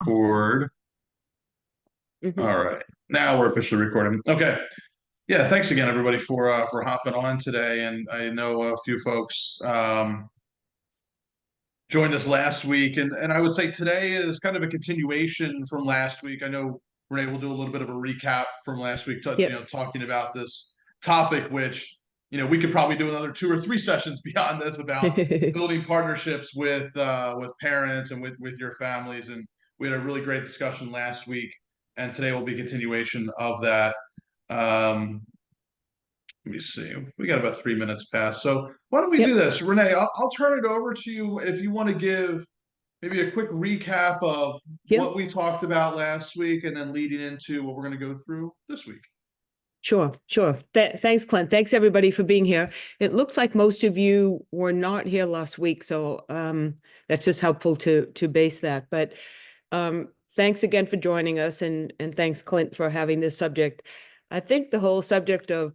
Record. Mhm. All right. Now we're officially recording. Okay. Yeah, thanks again everybody for hopping on today. And I know a few folks joined us last week and I would say today is kind of a continuation from last week. I know Renee will do a little bit of a recap from last week, Yep. talking about this topic, which, we could probably do another 2 or 3 sessions beyond this about building partnerships with parents and with your families. And we had a really great discussion last week, and today will be a continuation of that. Um, Let me see. We got about 3 minutes past. So why don't we do Yep. this? Renee, I'll turn it over to you if you want to give maybe a quick recap of Yep. what we talked about last week and then leading into what we're going to go through this week. Sure. Sure. Thanks, Clint. Thanks everybody for being here. It looks like most of you were not here last week, so that's just helpful to base that. But thanks again for joining us, and thanks, Clint, for having this subject. I think the whole subject of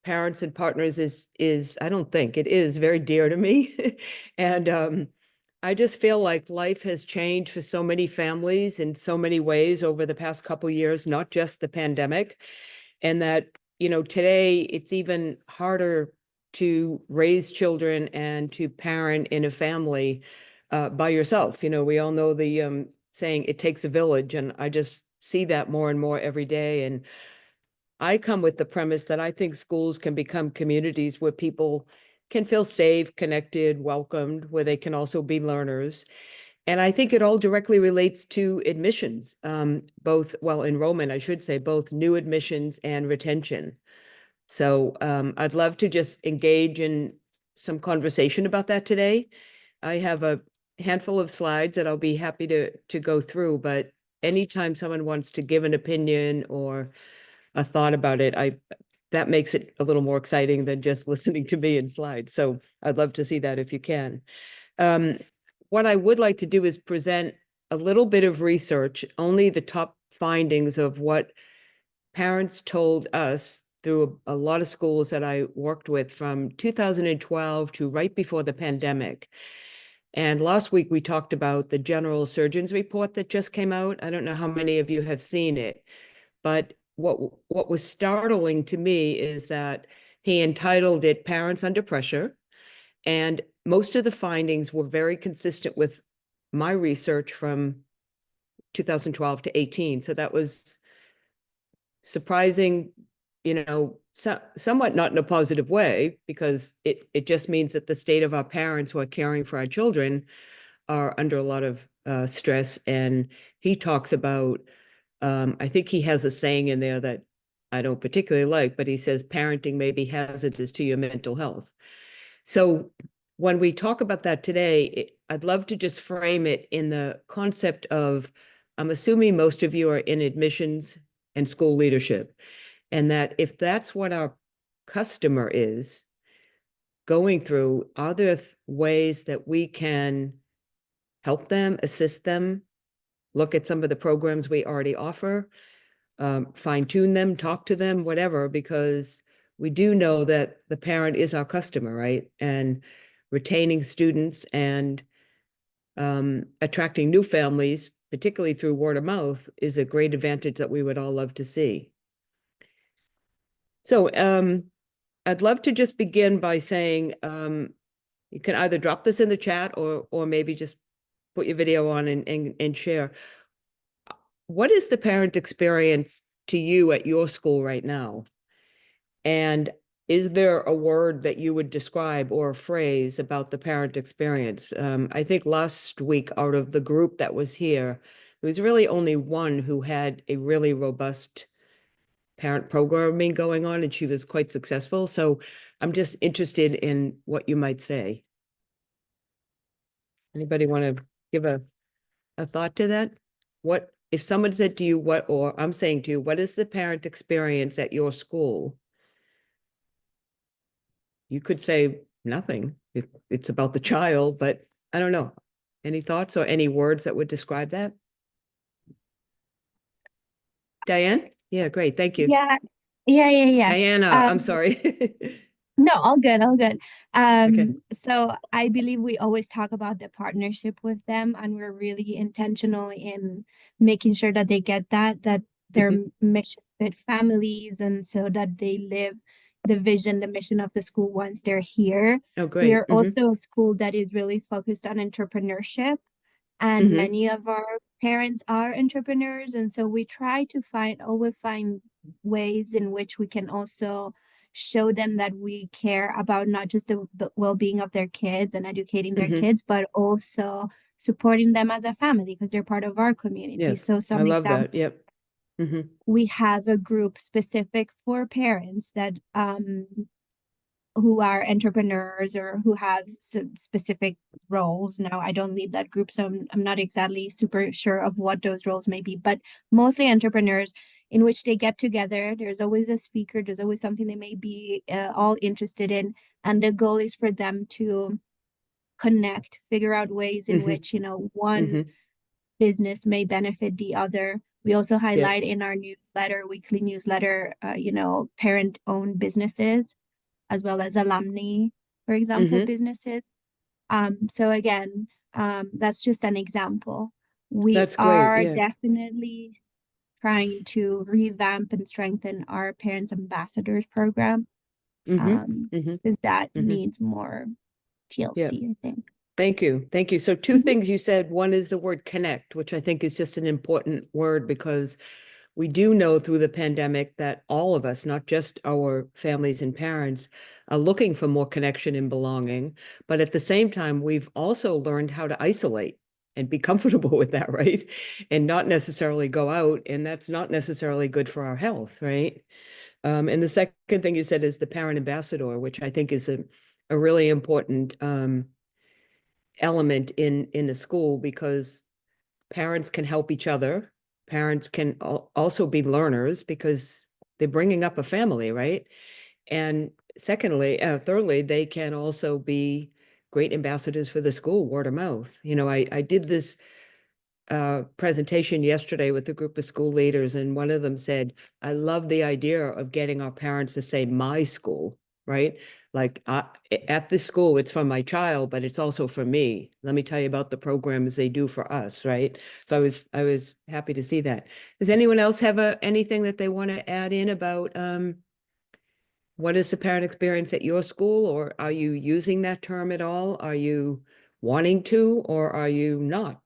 parents and partners is I don't think it is very dear to me, and I just feel like life has changed for so many families in so many ways over the past couple years, not just the pandemic. And that, today it's even harder to raise children and to parent in a family by yourself. We all know the saying, it takes a village. And I just see that more and more every day. And I come with the premise that I think schools can become communities where people can feel safe, connected, welcomed, where they can also be learners. And I think it all directly relates to admissions, enrollment, I should say, both new admissions and retention. So I'd love to just engage in some conversation about that today. I have a handful of slides that I'll be happy to go through, but anytime someone wants to give an opinion or a thought about it, that makes it a little more exciting than just listening to me in slides. So I'd love to see that if you can. Um, what I would like to do is present a little bit of research, only the top findings of what parents told us through a lot of schools that I worked with from 2012 to right before the pandemic. And last week we talked about the general surgeon's report that just came out. I don't know how many of you have seen it, but what was startling to me is that he entitled it Parents Under Pressure. And most of the findings were very consistent with my research from 2012 to 18. So that was surprising, somewhat not in a positive way, because it just means that the state of our parents who are caring for our children are under a lot of stress. And he talks about, I think he has a saying in there that I don't particularly like, but he says parenting may be hazardous to your mental health. So when we talk about that today, I'd love to just frame it in the concept of, I'm assuming most of you are in admissions and school leadership, and that if that's what our customer is going through, are there ways that we can help them, assist them, look at some of the programs we already offer, fine tune them, talk to them, whatever, because we do know that the parent is our customer, right? And retaining students and attracting new families, particularly through word of mouth, is a great advantage that we would all love to see. So I'd love to just begin by saying, you can either drop this in the chat or maybe just put your video on and share. What is the parent experience to you at your school right now? And is there a word that you would describe or a phrase about the parent experience? I think last week, out of the group that was here, there was really only one who had a really robust parent programming going on, and she was quite successful. So I'm just interested in what you might say. Anybody want to give a thought to that? What if someone said to you, or I'm saying to you, what is the parent experience at your school? You could say nothing. It's about the child, but I don't know. Any thoughts or any words that would describe that? Diane? Yeah, great. Thank you. Yeah, yeah. Diana, I'm Um, sorry. No, all good, all good. Okay. So I believe we always talk about the partnership with them, and we're really intentional in making sure that they get that they're Mhm. mission fit families, and so that they live the vision, the mission of the school once they're here. Oh, We great. are also a school that is really focused on entrepreneurship, and Hmm. many of our parents are entrepreneurs, and so we try to always find ways in which we can also show them that we care about not just the well-being of their kids and educating their Hmm. kids, but also supporting them as a family because they're part of our community. Yes, So I some love examples, that. Yep. Hmm. we have a group specific for parents that who are entrepreneurs or who have some specific roles. Now, I don't lead that group, so I'm not exactly super sure of what those roles may be, but mostly entrepreneurs in which they get together. There's always a speaker, there's always something they may be all interested in. And the goal is for them to connect, figure out ways in Hmm. which, one Hmm. business may benefit the other. We also Yep. highlight in our newsletter, weekly newsletter, parent owned businesses as well as alumni, for example, Hmm. businesses. So again, that's just an example. We That's great. are Yeah. definitely trying to revamp and strengthen our parents ambassadors program, Hmm. Hmm. because that Hmm. needs more Yeah. TLC, I think. Thank you. Thank you. So two Mhm. things you said. One is the word connect, which I think is just an important word because we do know through the pandemic that all of us, not just our families and parents, are looking for more connection and belonging. But at the same time, we've also learned how to isolate and be comfortable with that, right? And not necessarily go out. And that's not necessarily good for our health, right? And the second thing you said is the parent ambassador, which I think is a really important element in a school because parents can help each other. Parents can also be learners because they're bringing up a family, right? And thirdly, they can also be great ambassadors for the school, word of mouth. I did this presentation yesterday with a group of school leaders, and one of them said, I love the idea of getting our parents to say my school, right? Like at this school, it's for my child, but it's also for me. Let me tell you about the programs they do for us, right? So I was happy to see that. Does anyone else have anything that they want to add in about what is the parent experience at your school, or are you using that term at all? Are you wanting to, or are you not?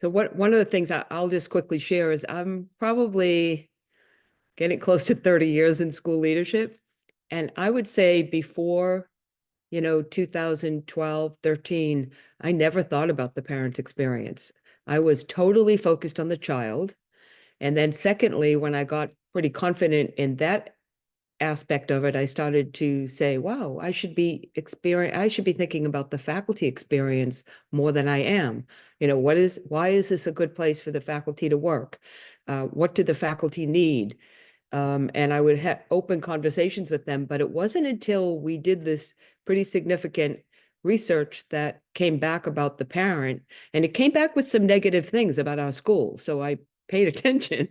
So one of the things I'll just quickly share is I'm probably getting close to 30 years in school leadership. And I would say before, 2012, 13, I never thought about the parent experience. I was totally focused on the child. And then secondly, when I got pretty confident in that aspect of it, I started to say, wow, I should be thinking about the faculty experience more than I am. Why is this a good place for the faculty to work? What do the faculty need? And I would have open conversations with them, but it wasn't until we did this pretty significant research that came back about the parent, and it came back with some negative things about our school. So I paid attention,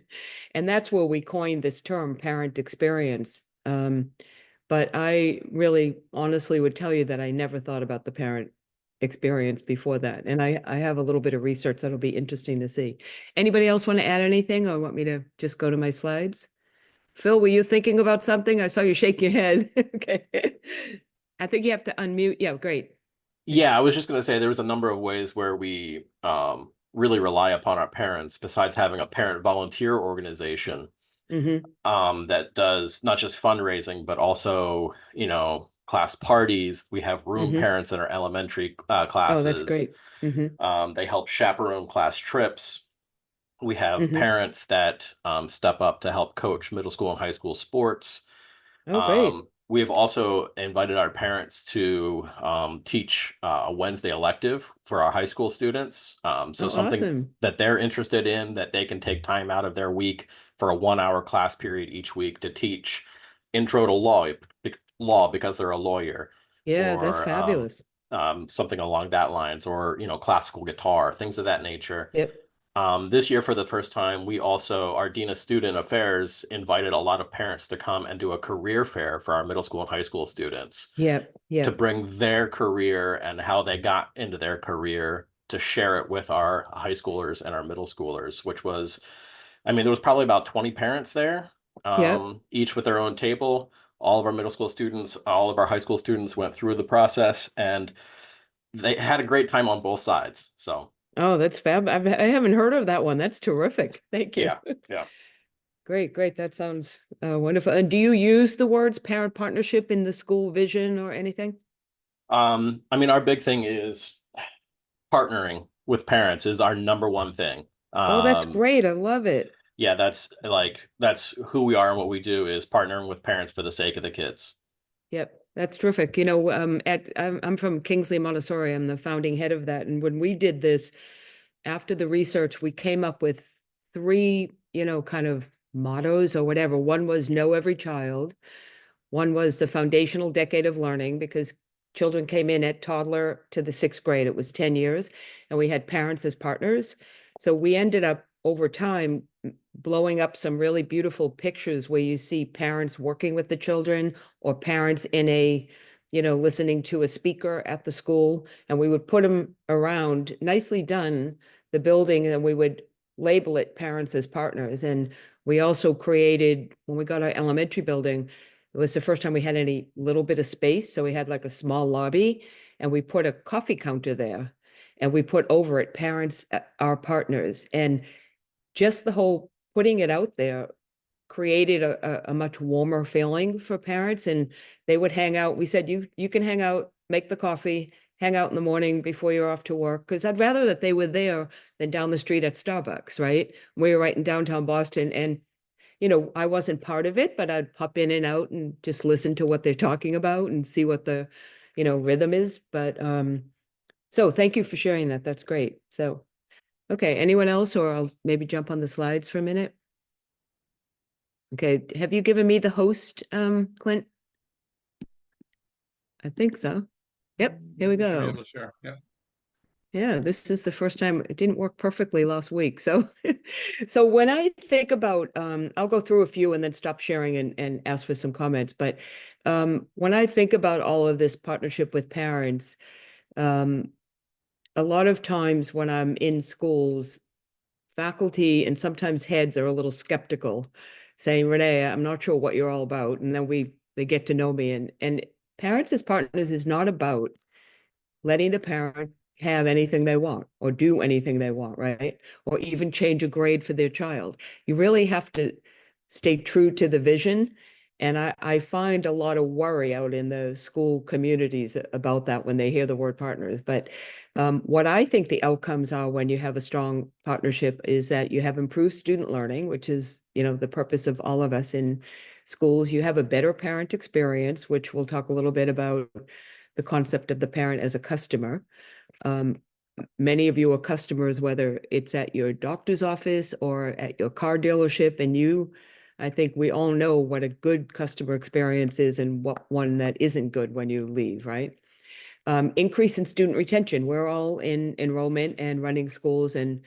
and that's where we coined this term, parent experience. But I really honestly would tell you that I never thought about the parent experience before that. And I have a little bit of research that'll be interesting to see. Anybody else want to add anything or want me to just go to my slides? Phil, were you thinking about something? I saw you shake your head. Okay. I think you have to unmute. Yeah, great. Yeah, I was just going to say there's a number of ways where we really rely upon our parents, besides having a parent volunteer organization Mm-hmm. that does not just fundraising, but also, class parties. We have room Mm-hmm. parents in our elementary Oh, that's classes. great. Mm-hmm. They help chaperone class trips. We have Mm-hmm. parents that step up to help coach middle school and high school sports. Oh, great. We have also invited our parents to teach a Wednesday elective for our high school students. So Oh, something awesome. that they're interested in, that they can take time out of their week for a 1 hour class period each week to teach intro to law because they're a lawyer, Yeah, that's or fabulous. something along that lines, or classical guitar, things of that nature. Yep. This year, for the first time, our Dean of Student Affairs invited a lot of parents to come and do a career fair for our middle school and high school students Yep, to yep, bring their career and how they got into their career to share it with our high schoolers and our middle schoolers, which was, I mean, there was probably about 20 parents there, yep. each with their own table. All of our middle school students, all of our high school students went through the process, and they had a great time on both sides. So Oh, that's fab. I haven't heard of that one. That's terrific. Thank you. yeah, yeah. Great, great. That sounds wonderful. And do you use the words parent partnership in the school vision or anything? I mean, our big thing is partnering with parents is our number one thing. Oh, that's great. I love it. Yeah, that's who we are, and what we do is partnering with parents for the sake of the kids. Yep, that's terrific. You know, I'm from Kingsley Montessori. I'm the founding head of that. And when we did this, after the research, we came up with three, kind of mottos or whatever. One was know every child. One was the foundational decade of learning, because children came in at toddler to the 6th grade. It was 10 years, and we had parents as partners. So we ended up over time blowing up some really beautiful pictures where you see parents working with the children, or parents in listening to a speaker at the school. And we would put them around, nicely done, the building, and we would label it parents as partners. And we also created, when we got our elementary building, it was the first time we had any little bit of space. So we had like a small lobby, and we put a coffee counter there, and we put over it parents are partners. And just the whole putting it out there created a much warmer feeling for parents. And they would hang out. We said, you can hang out, make the coffee, hang out in the morning before you're off to work. Because I'd rather that they were there than down the street at Starbucks, right? We were right in downtown Boston. And I wasn't part of it, but I'd pop in and out and just listen to what they're talking about and see what the, rhythm is. But so thank you for sharing that. That's great. So, okay, anyone else, or I'll maybe jump on the slides for a minute. Okay, have you given me the host, Clint? I think so. Yep, here we Should be go. able to share. Yeah. Yeah, this is the first time. It didn't work perfectly last week. So so when I think about, I'll go through a few and then stop sharing and ask for some comments. But when I think about all of this partnership with parents, a lot of times when I'm in schools, faculty and sometimes heads are a little skeptical, saying, Renee, I'm not sure what you're all about. And then they get to know me. And parents as partners is not about letting the parent have anything they want or do anything they want, right? Or even change a grade for their child. You really have to stay true to the vision. And I find a lot of worry out in the school communities about that when they hear the word partners. But what I think the outcomes are when you have a strong partnership is that you have improved student learning, which is, the purpose of all of us in schools. You have a better parent experience, which we'll talk a little bit about the concept of the parent as a customer. Many of you are customers, whether it's at your doctor's office or at your car dealership, and I think we all know what a good customer experience is and what one that isn't good when you leave, right? Increase in student retention. We're all in enrollment and running schools, and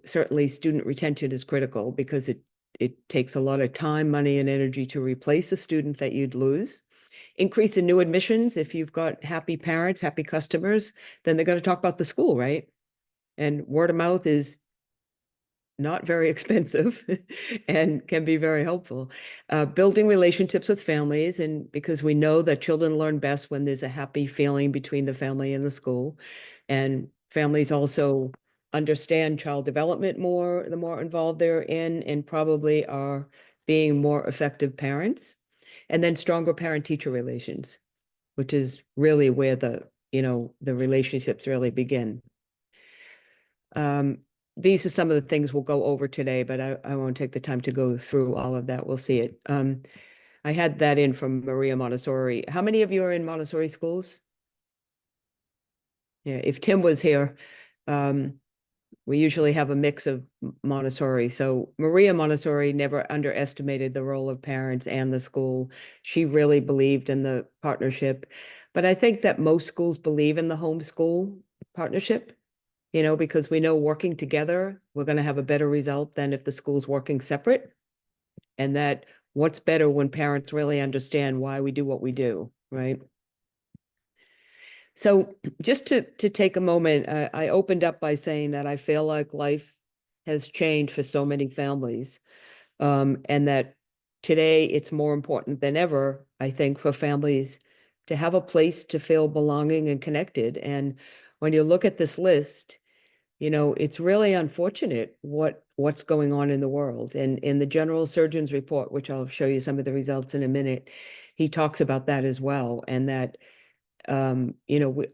certainly student retention is critical because it takes a lot of time, money, and energy to replace a student that you'd lose. Increase in new admissions. If you've got happy parents, happy customers, then they're going to talk about the school, right? And word of mouth is not very expensive and can be very helpful. Building relationships with families, and because we know that children learn best when there's a happy feeling between the family and the school. And families also understand child development more, the more involved they're in, and probably are being more effective parents. And then stronger parent-teacher relations, which is really where the relationships really begin. These are some of the things we'll go over today, but I won't take the time to go through all of that. We'll see it. I had that in from Maria Montessori. How many of you are in Montessori schools? Yeah, if Tim was here, we usually have a mix of Montessori. So Maria Montessori never underestimated the role of parents and the school. She really believed in the partnership. But I think that most schools believe in the homeschool partnership. because we know working together, we're going to have a better result than if the school's working separate. And that what's better when parents really understand why we do what we do, right? So just to take a moment, I opened up by saying that I feel like life has changed for so many families, and that today it's more important than ever, I think, for families to have a place to feel belonging and connected. And when you look at this list, it's really unfortunate what's going on in the world. And in the general surgeon's report, which I'll show you some of the results in a minute, he talks about that as well. And that,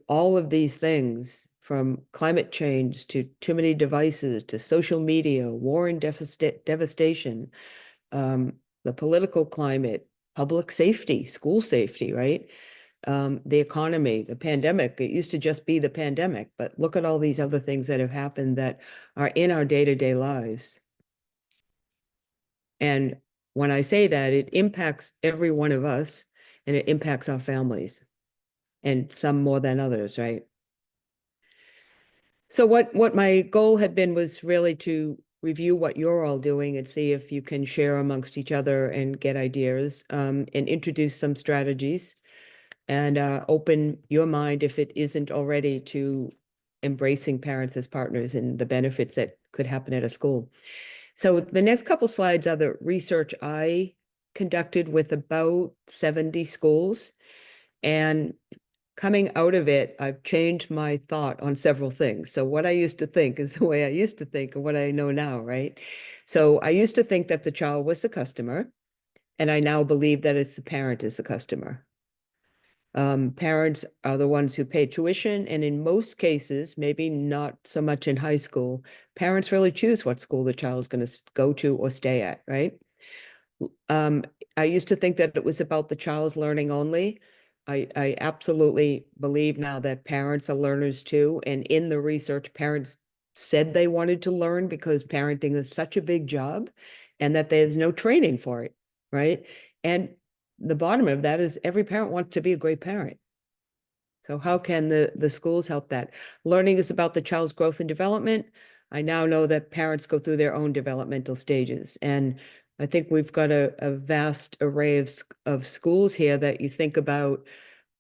all of these things, from climate change to too many devices to social media, war and devastation, the political climate, public safety, school safety, right? The economy, the pandemic. It used to just be the pandemic, but look at all these other things that have happened that are in our day-to-day lives. And when I say that, it impacts every one of us, and it impacts our families, and some more than others, right? So what my goal had been was really to review what you're all doing and see if you can share amongst each other and get ideas, and introduce some strategies, and open your mind, if it isn't already, to embracing parents as partners and the benefits that could happen at a school. So the next couple slides are the research I conducted with about 70 schools. And coming out of it, I've changed my thought on several things. So what I used to think is the way I used to think and what I know now, right? So I used to think that the child was the customer, and I now believe that it's the parent is the customer. Parents are the ones who pay tuition, and in most cases, maybe not so much in high school, parents really choose what school the child is going to go to or stay at, right? I used to think that it was about the child's learning only. I absolutely believe now that parents are learners too. And in the research, parents said they wanted to learn because parenting is such a big job, and that there's no training for it, right? And the bottom of that is every parent wants to be a great parent. So how can the schools help that? Learning is about the child's growth and development. I now know that parents go through their own developmental stages. And I think we've got a vast array of schools here that you think about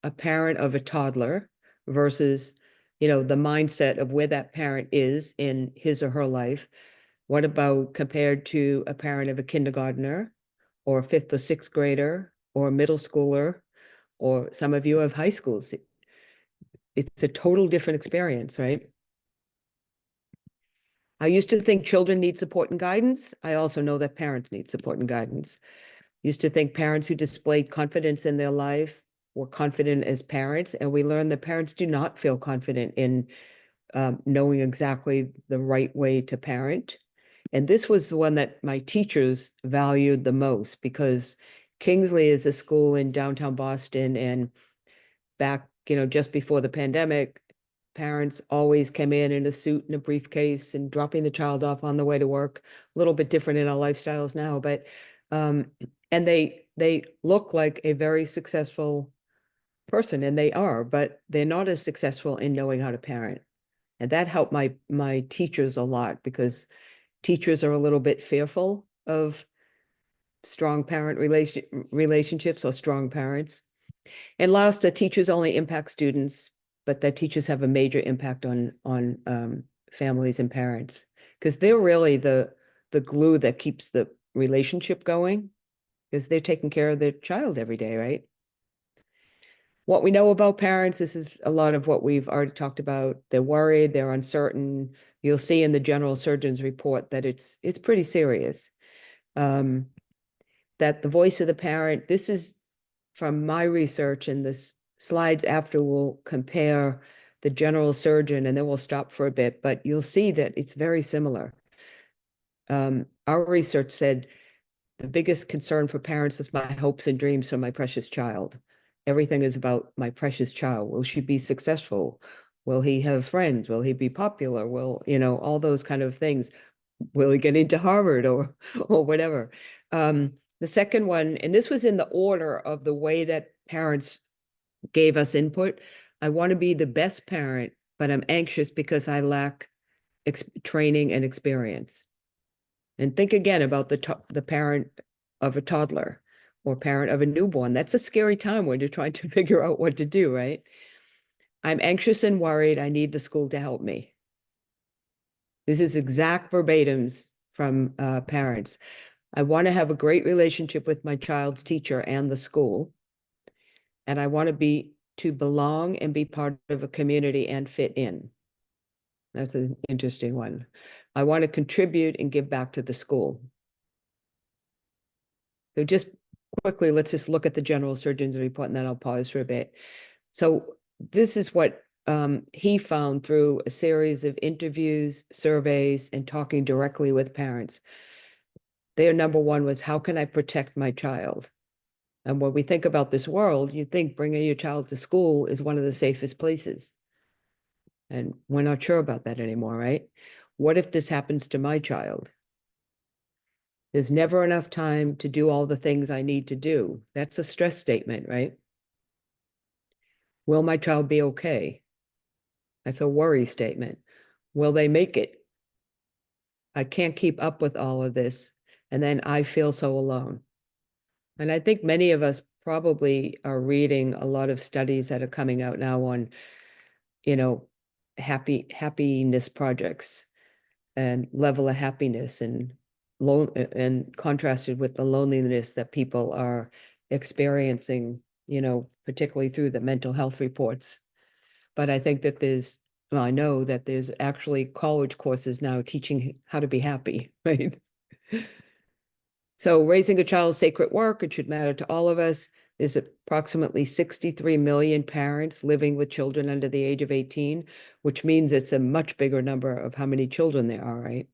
a parent of a toddler versus, the mindset of where that parent is in his or her life. What about compared to a parent of a kindergartner or a fifth or sixth grader or a middle schooler, or some of you have high schools? It's a total different experience, right? I used to think children need support and guidance. I also know that parents need support and guidance. Used to think parents who displayed confidence in their life were confident as parents, and we learned that parents do not feel confident in knowing exactly the right way to parent. And this was the one that my teachers valued the most, because Kingsley is a school in downtown Boston, and back, just before the pandemic, parents always came in a suit and a briefcase and dropping the child off on the way to work. A little bit different in our lifestyles now, but and they look like a very successful person, and they are, but they're not as successful in knowing how to parent. And that helped my teachers a lot, because teachers are a little bit fearful of strong parent relationships or strong parents. And last, the teachers only impact students, but that teachers have a major impact on families and parents, because they're really the glue that keeps the relationship going, because they're taking care of their child every day, right? What we know about parents, this is a lot of what we've already talked about. They're worried, they're uncertain. You'll see in the general surgeon's report that it's pretty serious. That the voice of the parent, this is from my research, and the slides after will compare the general surgeon, and then we'll stop for a bit, but you'll see that it's very similar. Our research said the biggest concern for parents is my hopes and dreams for my precious child. Everything is about my precious child. Will she be successful? Will he have friends? Will he be popular? Will, all those kind of things. Will he get into Harvard or whatever? The second one, and this was in the order of the way that parents gave us input. I want to be the best parent but I'm anxious because I lack training and experience. And think again about the parent of a toddler or parent of a newborn. That's a scary time when you're trying to figure out what to do, right? I'm anxious and worried. I need the school to help me. This is exact verbatims from parents. I want to have a great relationship with my child's teacher and the school. And I want to belong and be part of a community and fit in. That's an interesting one. I want to contribute and give back to the school. So just quickly, let's just look at the general surgeon's report, and then I'll pause for a bit. So this is what he found through a series of interviews, surveys, and talking directly with parents. Their number one was, how can I protect my child? And when we think about this world, you think bringing your child to school is one of the safest places. And we're not sure about that anymore, right? What if this happens to my child? There's never enough time to do all the things I need to do. That's a stress statement, right? Will my child be okay? That's a worry statement. Will they make it? I can't keep up with all of this. And then I feel so alone. And I think many of us probably are reading a lot of studies that are coming out now on, happiness projects and level of happiness and contrasted with the loneliness that people are experiencing, particularly through the mental health reports. But I think that I know that there's actually college courses now teaching how to be happy, right? So raising a child's sacred work, it should matter to all of us. There's approximately 63 million parents living with children under the age of 18, which means it's a much bigger number of how many children there are, right?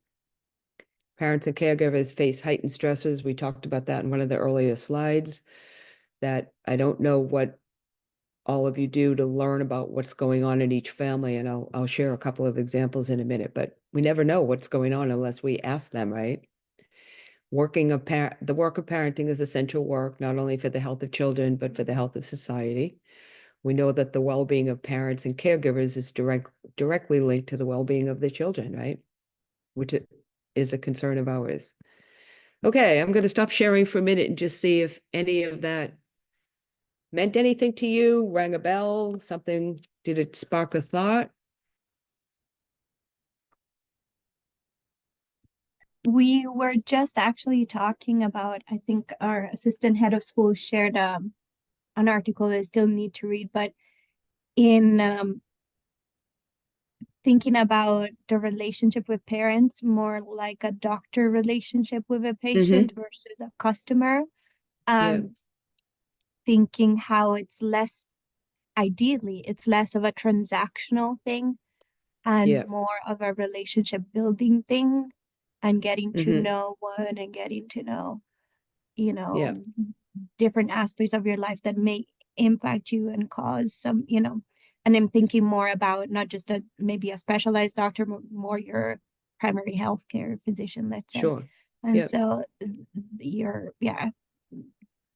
Parents and caregivers face heightened stresses. We talked about that in one of the earlier slides, that I don't know what all of you do to learn about what's going on in each family. And I'll share a couple of examples in a minute, but we never know what's going on unless we ask them, right? The work of parenting is essential work, not only for the health of children, but for the health of society. We know that the well-being of parents and caregivers is directly linked to the well-being of the children, right? Which is a concern of ours. Okay, I'm going to stop sharing for a minute and just see if any of that meant anything to you, rang a bell, something, did it spark a thought? We were just actually talking about, I think our assistant head of school shared an article that I still need to read, but in thinking about the relationship with parents, more like a doctor relationship with a patient versus a customer. Thinking how ideally, it's less of a transactional thing and more of a relationship building thing, and getting to know one and getting to know, different aspects of your life that may impact you and cause some, and I'm thinking more about not just maybe a specialized doctor, more your primary healthcare physician, let's say. Sure. And so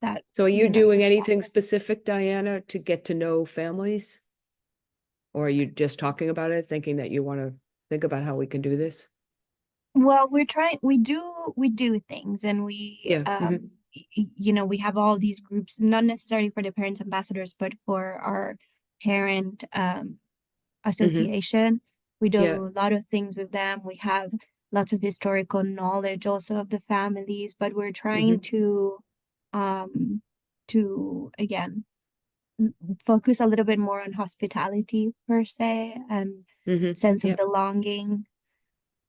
that. So are you doing anything specific, Diana, to get to know families? Or are you just talking about it, thinking that you want to think about how we can do this? Well, we do things, and we we have all these groups, not necessarily for the parents ambassadors, but for our parent association. We do a lot of things with them. We have lots of historical knowledge also of the families, but we're trying to again focus a little bit more on hospitality per se, and sense of belonging.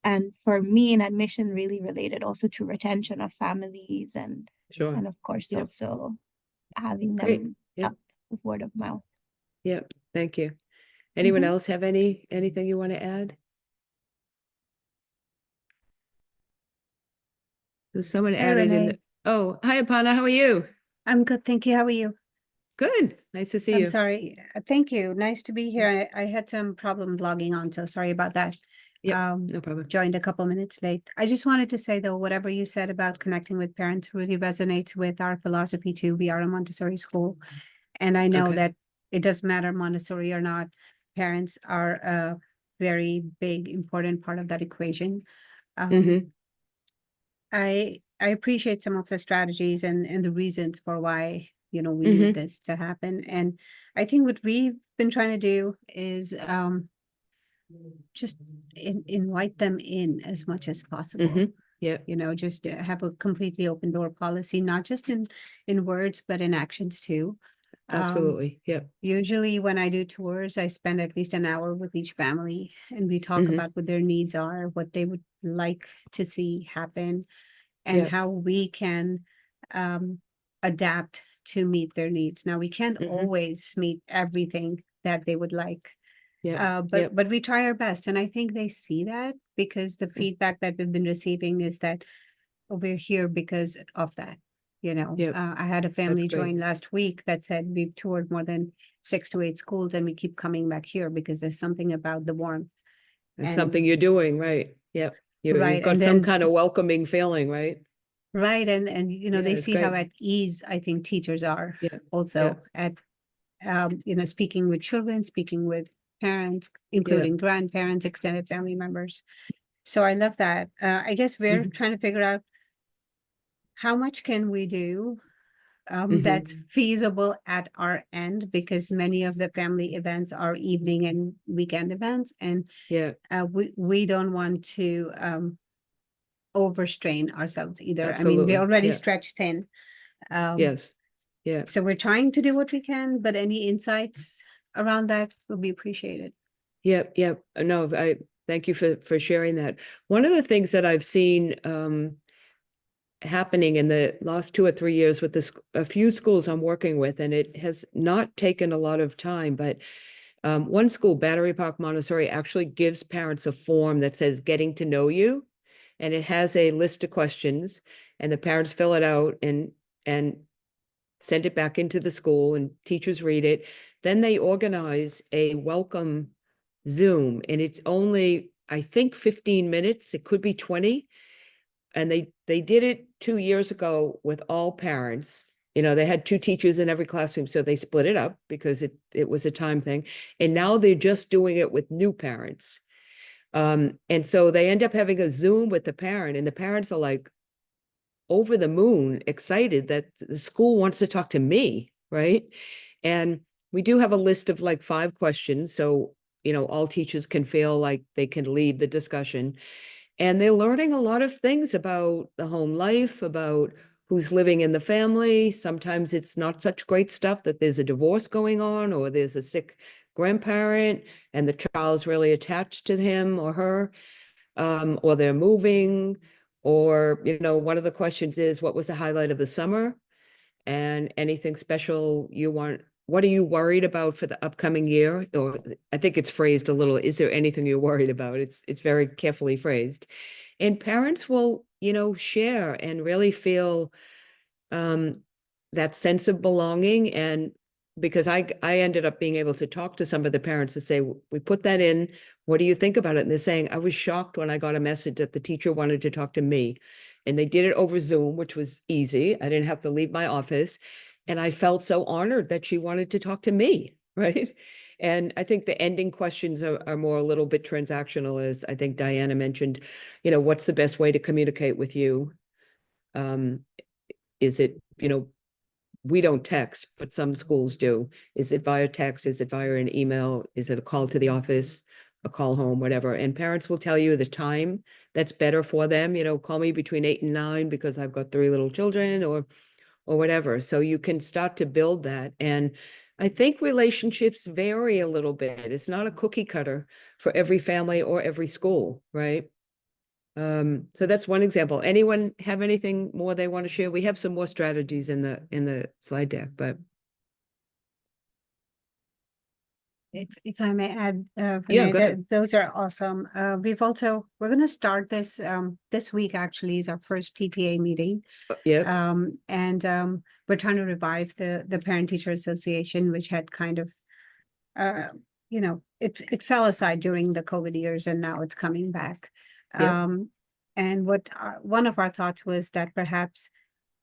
And for me, an admission really related also to retention of families, and of course also having them with word of mouth. Thank you. Anyone else have anything you want to add? So someone added in the, oh, hi Apana, how are you? I'm good, thank you. How are you? Good, nice to see you. I'm sorry. Thank you. Nice to be here. I had some problem logging on, so sorry about that. No problem. Joined a couple minutes late. I just wanted to say though, whatever you said about connecting with parents really resonates with our philosophy too. We are a Montessori school, and I know that it doesn't matter Montessori or not. parents are a very big, important part of that equation. Mhm. I appreciate some of the strategies and the reasons for why, we Mhm. need this to happen. And I think what we've been trying to do is just invite them in as much as possible. Mhm. Yeah, Just to have a completely open door policy, not just in words, but in actions too. absolutely. Yeah. Usually when I do tours, I spend at least an hour with each family and we talk Mhm. about what their needs are, what they would like to see happen, and Yeah. how we can adapt to meet their needs. Now, we can't Mhm. always meet everything that they would like, Yeah. but we try our best. And I think they see that because the feedback that we've been receiving is that we're here because of that. Yep. I had a family great. join last week that said we've toured more than 6 to 8 schools and we keep coming back here because there's something about the warmth. It's And something you're doing, right? Yep. You've right, got and some then kind of welcoming feeling, right? right, and Yeah, they it's see how great. at ease I think teachers are Yeah. also at speaking with children, speaking with parents, including grandparents, extended family members. So I love that. I guess we're Mhm. trying to figure out how much can we do that's Mhm. feasible at our end, because many of the family events are evening and weekend events, and Yeah, we don't want to overstrain ourselves either. I mean, we absolutely. already Yeah. stretched thin. Yes. Yeah. So we're trying to do what we can, but any insights around that will be appreciated. Yep. Yep. No, I thank you for sharing that. One of the things that I've seen happening in the last 2 or 3 years with a few schools I'm working with, and it has not taken a lot of time, but one school, Battery Park Montessori, actually gives parents a form that says getting to know you, and it has a list of questions, and the parents fill it out and send it back into the school, and teachers read it. Then they organize a welcome Zoom, and it's only, I think, 15 minutes. It could be 20. And they did it 2 years ago with all parents. They had 2 teachers in every classroom, so they split it up because it was a time thing. And now they're just doing it with new parents. And so they end up having a Zoom with the parent, and the parents are like over the moon excited that the school wants to talk to me, right? And we do have a list of like 5 questions, so all teachers can feel like they can lead the discussion. And they're learning a lot of things about the home life, about who's living in the family. Sometimes it's not such great stuff, that there's a divorce going on, or there's a sick grandparent and the child's really attached to him or her, or they're moving, or, one of the questions is, what was the highlight of the summer? And anything special you want, what are you worried about for the upcoming year? Or I think it's phrased a little, is there anything you're worried about? It's very carefully phrased. And parents will, share and really feel that sense of belonging. And because I ended up being able to talk to some of the parents to say, we put that in, what do you think about it? And they're saying, I was shocked when I got a message that the teacher wanted to talk to me. And they did it over Zoom, which was easy. I didn't have to leave my office. And I felt so honored that she wanted to talk to me, right? And I think the ending questions are more a little bit transactional, as I think Diana mentioned, what's the best way to communicate with you? Is it, we don't text, but some schools do. Is it via text? Is it via an email? Is it a call to the office, a call home, whatever? And parents will tell you the time that's better for them. Call me between 8 and 9 because I've got 3 little children, or whatever. So you can start to build that. And I think relationships vary a little bit. It's not a cookie cutter for every family or every school, right? So that's one example. Anyone have anything more they want to share? We have some more strategies in the slide deck, but If I may add, yeah, Renee, go ahead. those are awesome. We're going to start this this week. Actually, is our first PTA meeting. Yeah, And we're trying to revive the Parent Teacher Association, which had kind of it fell aside during the COVID years, and now it's coming back. yeah. And what one of our thoughts was that perhaps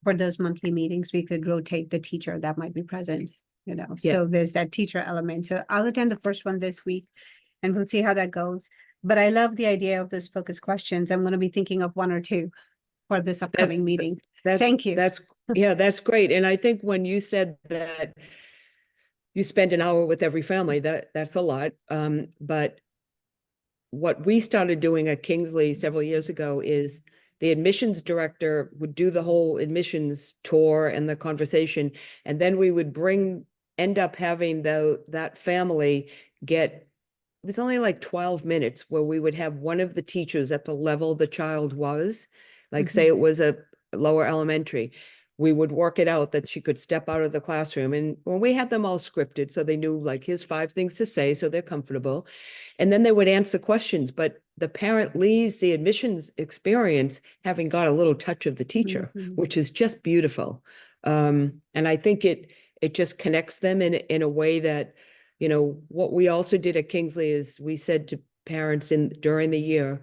for those monthly meetings, we could rotate the teacher that might be present. you know, Yeah. so there's that teacher element. So I'll attend the first one this week and we'll see how that goes. But I love the idea of those focus questions. I'm going to be thinking of one or two for this upcoming meeting. Thank you. That's great. And I think when you said that you spend an hour with every family, that's a lot. But what we started doing at Kingsley several years ago is the admissions director would do the whole admissions tour and the conversation, and then we would end up having that family it was only like 12 minutes where we would have one of the teachers at the level the child was, like say it was a lower elementary. We would work it out that she could step out of the classroom. And when we had them all scripted, so they knew like here's 5 things to say, so they're comfortable. And then they would answer questions, but the parent leaves the admissions experience having got a little touch of the teacher, which is just beautiful. And I think it just connects them in a way that, you know, what we also did at Kingsley is we said to parents during the year,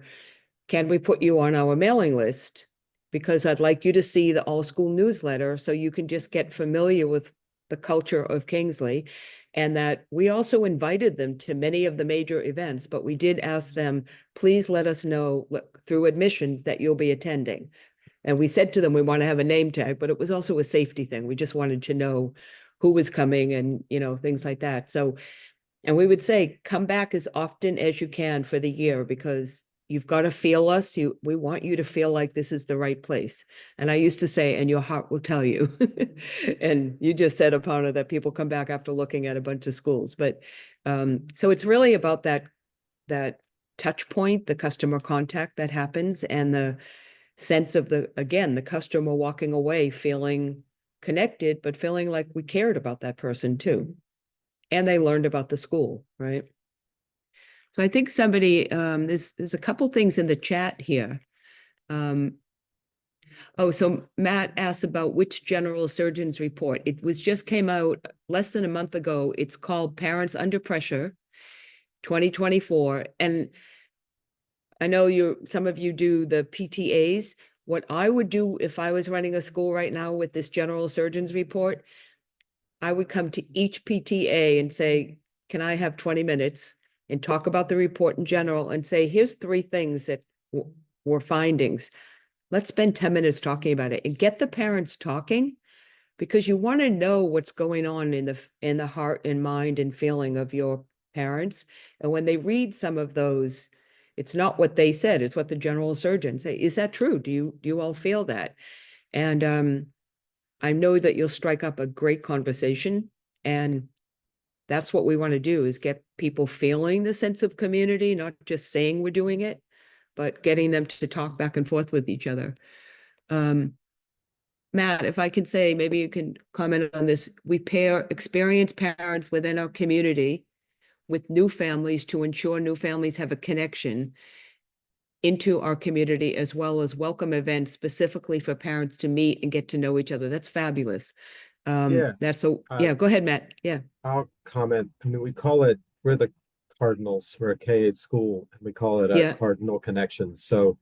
can we put you on our mailing list? Because I'd like you to see the all school newsletter so you can just get familiar with the culture of Kingsley. And that we also invited them to many of the major events, but we did ask them, please let us know through admissions that you'll be attending. And we said to them, we want to have a name tag, but it was also a safety thing. We just wanted to know who was coming and, you know, things like that. So, and we would say, come back as often as you can for the year, because you've got to feel us. We want you to feel like this is the right place. And I used to say, and your heart will tell you. And you just said, Aparna, that people come back after looking at a bunch of schools. But so it's really about that touch point, the customer contact that happens, and the sense of the customer walking away feeling connected, but feeling like we cared about that person too. And they learned about the school, right? So I think somebody, there's a couple things in the chat here. So Matt asked about which general surgeon's report. It just came out less than a month ago. It's called Parents Under Pressure 2024. And I know some of you do the PTAs. What I would do if I was running a school right now with this general surgeon's report, I would come to each PTA and say, can I have 20 minutes and talk about the report in general and say, here's 3 things that were findings. Let's spend 10 minutes talking about it and get the parents talking, because you want to know what's going on in the heart and mind and feeling of your parents. And when they read some of those, it's not what they said, it's what the general surgeon say. Is that true? Do you all feel that? And I know that you'll strike up a great conversation, and that's what we want to do, is get people feeling the sense of community, not just saying we're doing it, but getting them to talk back and forth with each other. Matt, if I could say, maybe you can comment on this. We pair experienced parents within our community with new families to ensure new families have a connection into our community, as well as welcome events specifically for parents to meet and get to know each other. That's fabulous. Yeah. Go ahead, Matt. Yeah. I'll comment. I mean, we're the Cardinals. We're a K-8 school, and we call it a Cardinal Connection. So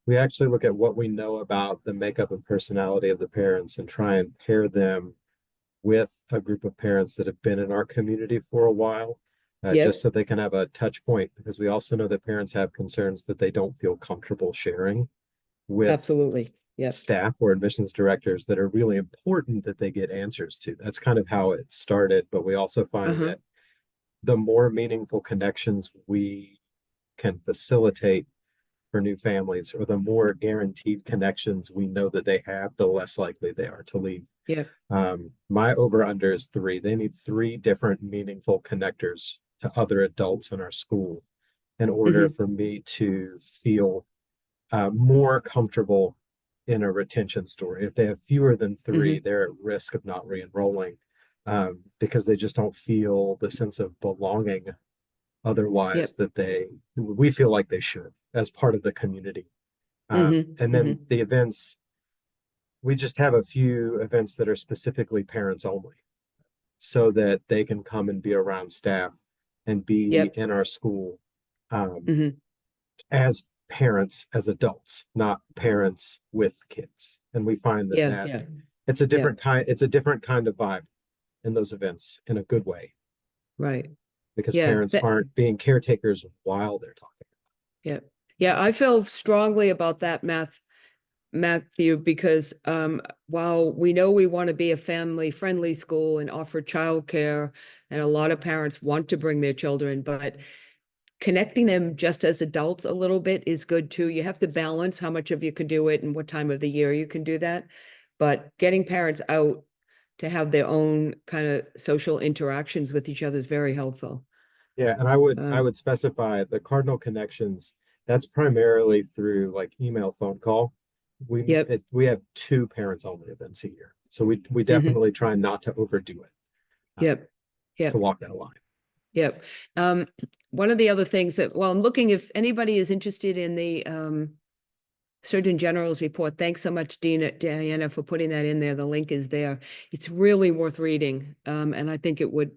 we actually look at what we know about the makeup and personality of the parents and try and pair them with a group of parents that have been in our community for a while, just so they can have a touch point, because we also know that parents have concerns that they don't feel comfortable sharing with Absolutely. staff or admissions directors that are really important that they get answers to. That's kind of how it started. But we also find that the more meaningful connections we can facilitate for new families, or the more guaranteed connections we know that they have, the less likely they are to leave. My over-under is 3. They need 3 different meaningful connectors to other adults in our school in order for me to feel more comfortable in a retention story. If they have fewer than 3, they're at risk of not re-enrolling, because they just don't feel the sense of belonging otherwise that we feel like they should as part of the community. And then the events, we just have a few events that are specifically parents only, so that they can come and be around staff and be in our school as parents, as adults, not parents with kids. And we find that it's a different kind of vibe. in those events in a good way, Right. because Yeah. parents aren't being caretakers while they're talking. Yeah. Yeah. I feel strongly about that, Matthew, because while we know we want to be a family-friendly school and offer childcare, and a lot of parents want to bring their children, but connecting them just as adults a little bit is good too. You have to balance how much of you can do it and what time of the year you can do that. But getting parents out to have their own kind of social interactions with each other is very helpful. Yeah, and I would specify the Cardinal Connections, that's primarily through like email, phone call. Yep. We have 2 parents only events a year. So we definitely try not to overdo it. Yep. Yep. To walk that line. Yep. One of the other things that, well, I'm looking, if anybody is interested in the Surgeon General's report, thanks so much, Diana, for putting that in there. The link is there. It's really worth reading. And I think it would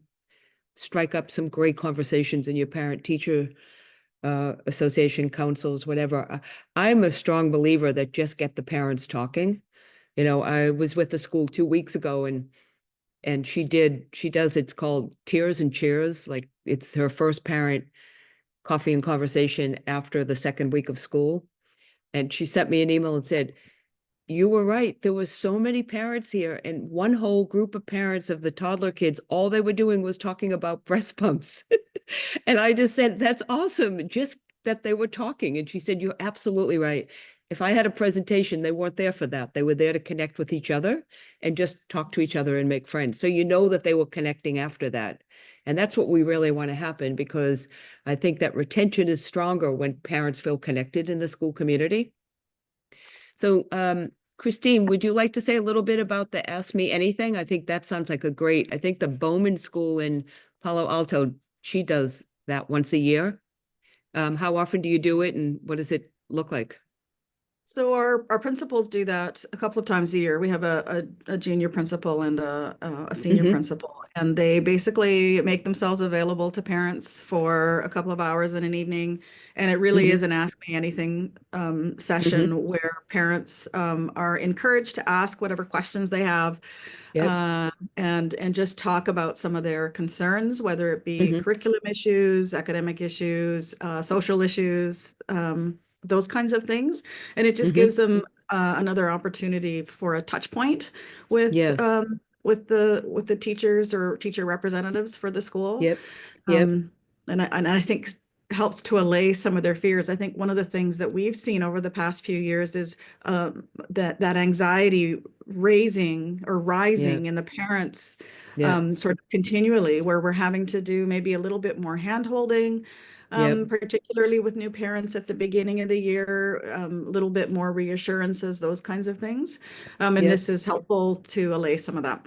strike up some great conversations in your parent-teacher association, councils, whatever. I'm a strong believer that just get the parents talking. You know, I was with the school 2 weeks ago, and she does, it's called Tears and Cheers. Like, it's her first parent coffee and conversation after the second week of school. And she sent me an email and said, you were right. There was so many parents here, and one whole group of parents of the toddler kids, all they were doing was talking about breast pumps. And I just said, that's awesome. Just that they were talking. And she said, you're absolutely right. If I had a presentation, they weren't there for that. They were there to connect with each other and just talk to each other and make friends. So you know that they were connecting after that. And that's what we really want to happen, because I think that retention is stronger when parents feel connected in the school community. So, Christine, would you like to say a little bit about the Ask Me Anything? I think that sounds like I think the Bowman School in Palo Alto, she does that once a year. How often do you do it, and what does it look like? So our principals do that a couple of times a year. We have a junior principal and a senior principal, and they basically make themselves available to parents for a couple of hours in an evening. And it really is an Ask Me Anything session where parents are encouraged to ask whatever questions they have. Yep. And just talk about some of their concerns, whether it be curriculum issues, academic issues, social issues, those kinds of things. And it just gives them another opportunity for a touch point with the teachers or teacher representatives for the school. Yep. And I think helps to allay some of their fears. I think one of the things that we've seen over the past few years is that anxiety rising in the parents sort of continually, where we're having to do maybe a little bit more hand-holding, particularly with new parents at the beginning of the year, a little bit more reassurances, those kinds of things. And this is helpful to allay some of that.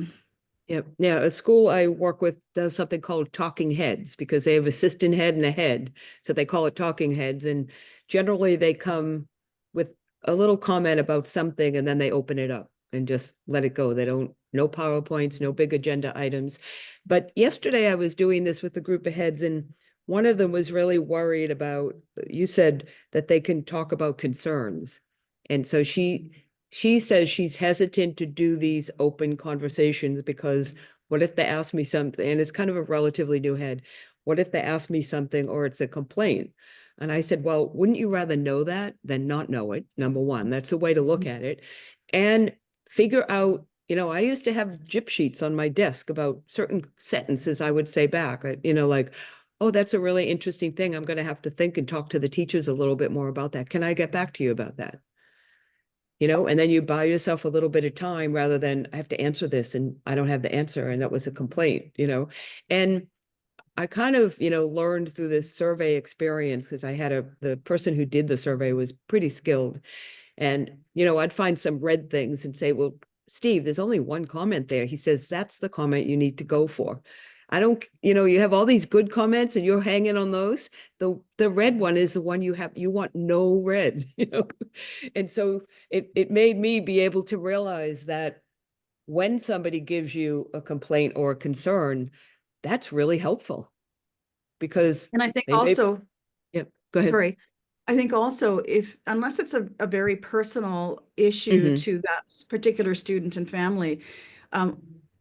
Yep. Yeah, a school I work with does something called talking heads, because they have assistant head and a head. So they call it talking heads. And generally they come with a little comment about something, and then they open it up and just let it go. They don't, no PowerPoints, no big agenda items. But yesterday I was doing this with a group of heads, and one of them was really worried about, you said that they can talk about concerns. And so she says she's hesitant to do these open conversations, because what if they ask me something, and it's kind of a relatively new head, what if they ask me something or it's a complaint? And I said, well, wouldn't you rather know that than not know it? Number one, that's a way to look at it. And figure out, you know, I used to have gyp sheets on my desk about certain sentences I would say back, you know, like, oh, that's a really interesting thing. I'm going to have to think and talk to the teachers a little bit more about that. Can I get back to you about that? You know, and then you buy yourself a little bit of time, rather than I have to answer this and I don't have the answer, and that was a complaint, you know. And I kind of, you know, learned through this survey experience, because I had the person who did the survey was pretty skilled. And, you know, I'd find some red things and say, well, Steve, there's only one comment there. He says, that's the comment you need to go for. I don't, you know, you have all these good comments and you're hanging on those. The red one is the one you want no red, you know. And so it made me be able to realize that when somebody gives you a complaint or a concern, that's really helpful, because and I think also, go ahead. Sorry. I think also, unless it's a very personal issue to that particular student and family,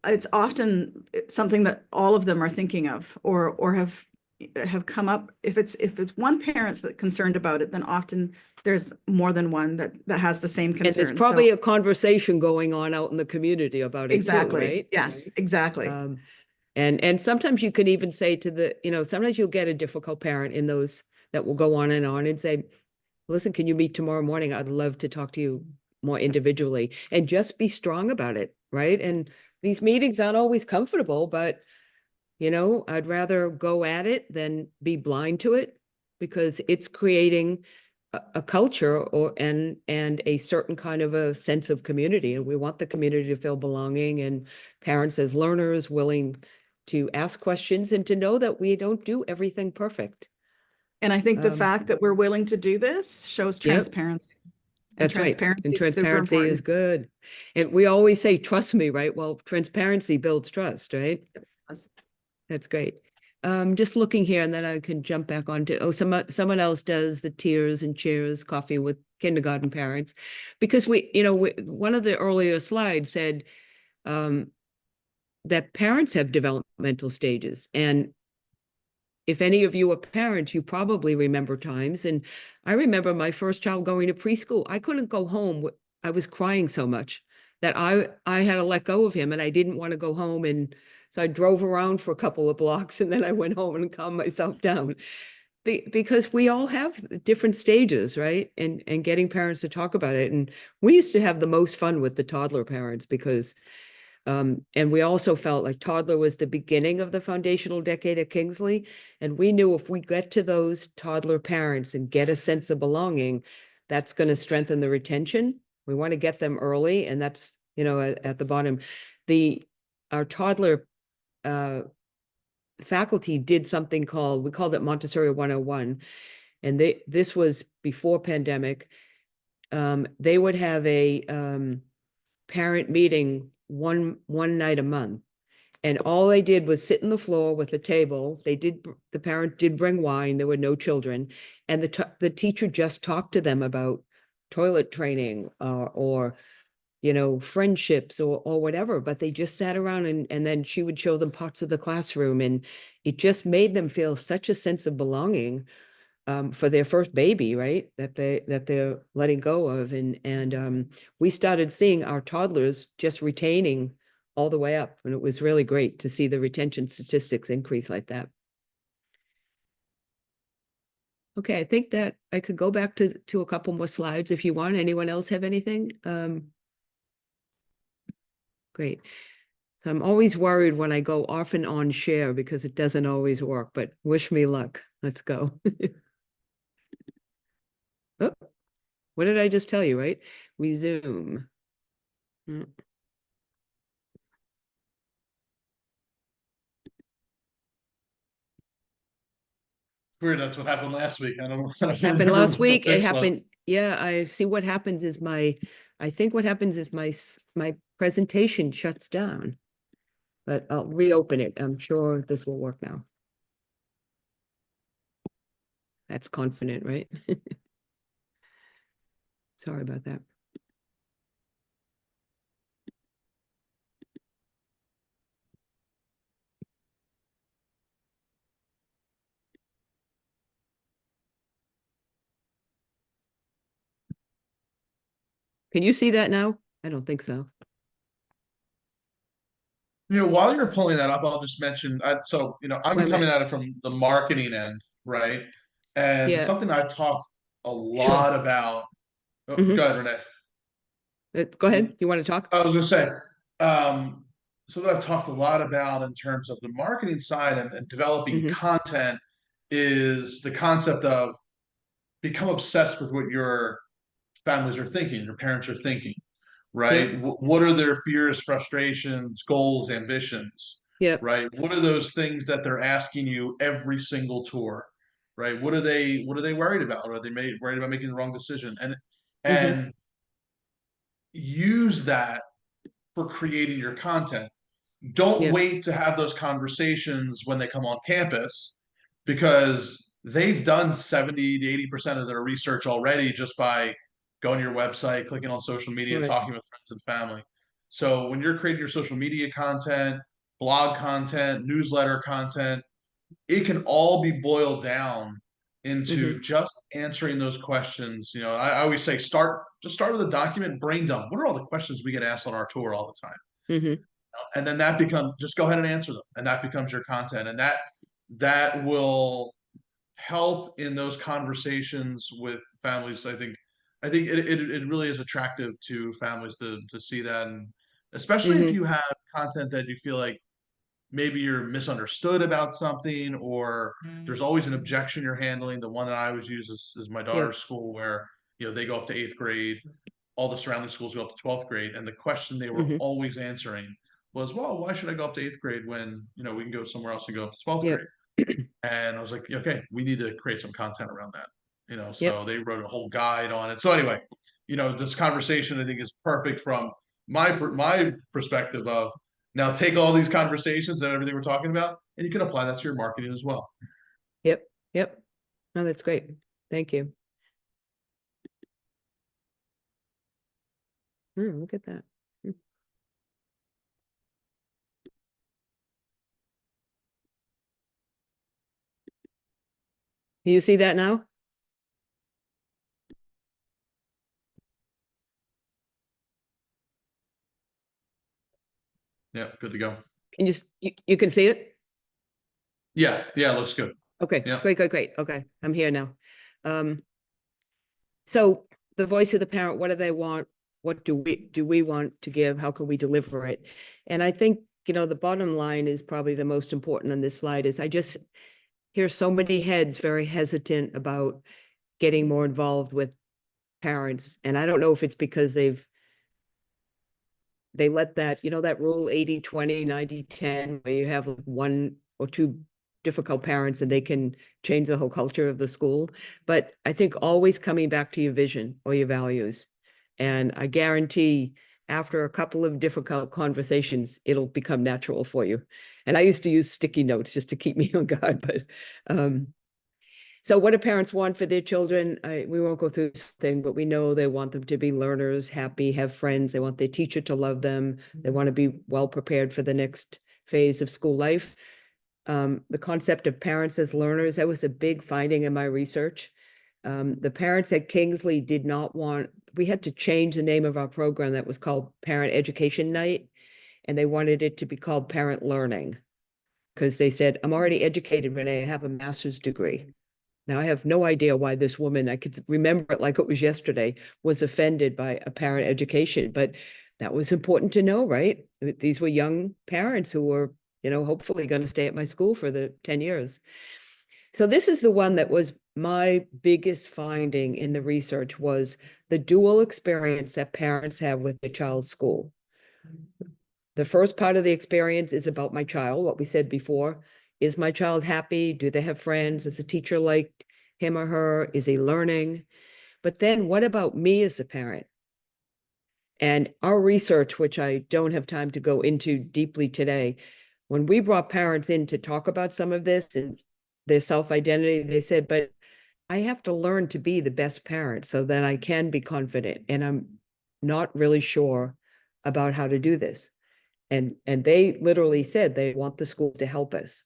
it's often something that all of them are thinking of, or have come up. If it's one parent's that concerned about it, then often there's more than one that has the same And there's concern. probably So a conversation going on out in the community about it too, exactly. right? Yes, exactly. And sometimes you could even say to the, sometimes you'll get a difficult parent in those that will go on and say, listen, can you meet tomorrow morning? I'd love to talk to you more individually, and just be strong about it, right? And these meetings aren't always comfortable, but I'd rather go at it than be blind to it, because it's creating a culture and a certain kind of a sense of community. And we want the community to feel belonging, and parents as learners willing to ask questions and to know that we don't do everything perfect. And I think the fact that we're willing to do this shows transparency. That's right. Transparency And is super transparency is important. good. And we always say, trust me, right? Well, transparency builds trust, right? Yes. That's great. Just looking here, and then I can jump back onto, someone else does the tears and cheers coffee with kindergarten parents, because one of the earlier slides said that parents have developmental stages. And if any of you are parents, you probably remember times. And I remember my first child going to preschool. I couldn't go home. I was crying so much that I had to let go of him, and I didn't want to go home. And so I drove around for a couple of blocks, and then I went home and calmed myself down. Because we all have different stages, right? And getting parents to talk about it. And we used to have the most fun with the toddler parents, because and we also felt like toddler was the beginning of the foundational decade at Kingsley. And we knew if we get to those toddler parents and get a sense of belonging, that's going to strengthen the retention. We want to get them early. And that's, at the bottom, our toddler faculty did something we called it Montessori 101. And this was before pandemic. They would have a parent meeting one night a month, and all they did was sit on the floor with a table. The parent did bring wine. There were no children, and the teacher just talked to them about toilet training or friendships or whatever. But they just sat around, and then she would show them parts of the classroom, and it just made them feel such a sense of belonging for their first baby, right? That they're letting go of. And we started seeing our toddlers just retaining all the way up. And it was really great to see the retention statistics increase like that. Okay, I think that I could go back to a couple more slides if you want. Anyone else have anything? Great. So I'm always worried when I go off and on share, because it doesn't always work, but wish me luck. Let's go. Oh, what did I just tell you, right? Resume. Weird, that's what happened last week. I don't Happened remember last what the week. It fix was. happened. Yeah, I see. What happens is I think what happens is my presentation shuts down, but I'll reopen it. I'm sure this will work now. That's confident, right? Sorry about that. Can you see that now? I don't think so. While you're pulling that up, I'll just mention, I'm Wait a coming minute. at it from the marketing end, right? And Yeah. something I've talked a Sure. lot about. Oh, Mhm. Go ahead, Renee. Go ahead. You want to talk? I was gonna say, something I've talked a lot about in terms of the marketing side and developing Mhm. content is the concept of become obsessed with what your families are thinking, your parents are thinking, right? Yep. What are their fears, frustrations, goals, ambitions, Yep. right? What are those things that they're asking you every single tour, right? What are they worried about? Are they worried about making the wrong decision? And use that for creating your content. Don't Yep. wait to have those conversations when they come on campus, because they've done 70 to 80% of their research already just by going to your website, clicking on social media, Right. talking with friends and family. So when you're creating your social media content, blog content, newsletter content, it can all be boiled down into just answering those questions. You know, I always say start with a document, brain dump. What are all the questions we get asked on our tour all the time? And then that becomes, just go ahead and answer them, and that becomes your content, and that will help in those conversations with families. I think it really is attractive to families to see that, and especially if you have content that you feel like maybe you're misunderstood about something, or there's always an objection you're handling. The one that I always use is my daughter's school, where they go up to 8th grade, all the surrounding schools go up to 12th grade, and the question they were always answering was, well, why should I go up to 8th grade when we can go somewhere else and go up to 12th grade? And I was like, okay, we need to create some content around that. So they wrote a whole guide on it. So anyway, this conversation I think is perfect from my perspective of, now take all these conversations and everything we're talking about, and you can apply that to your marketing as well. Yep. No, that's great. Thank you. Look at that. You see that now? Yeah, good to go. Can you can see it? Yeah, it looks good. Okay, Yeah. great. Okay, I'm here now. So the voice of the parent, what do they want? What do we want to give? How can we deliver it? And I think, the bottom line is probably the most important on this slide is I just hear so many heads very hesitant about getting more involved with parents. And I don't know if it's because they let that, that rule 80-20, 90-10, where you have one or two difficult parents and they can change the whole culture of the school. But I think always coming back to your vision or your values. And I guarantee after a couple of difficult conversations, it'll become natural for you. And I used to use sticky notes just to keep me on guard. But so what do parents want for their children? We won't go through this thing, but we know they want them to be learners, happy, have friends. They want their teacher to love them. They want to be well prepared for the next phase of school life. The concept of parents as learners, that was a big finding in my research. The parents at Kingsley did not want, we had to change the name of our program that was called Parent Education Night, and they wanted it to be called Parent Learning, because they said, I'm already educated, Renee, I have a master's degree. Now, I have no idea why this woman, I could remember it like it was yesterday, was offended by a parent education, but that was important to know, right? These were young parents who were, hopefully going to stay at my school for the 10 years. So this is the one that was my biggest finding in the research, was the dual experience that parents have with their child's school. The first part of the experience is about my child, what we said before. Is my child happy? Do they have friends? Does the teacher like him or her? Is he learning? But then what about me as a parent? And our research, which I don't have time to go into deeply today, when we brought parents in to talk about some of this and their self-identity, they said, but I have to learn to be the best parent so that I can be confident. And I'm not really sure about how to do this. And they literally said they want the school to help us.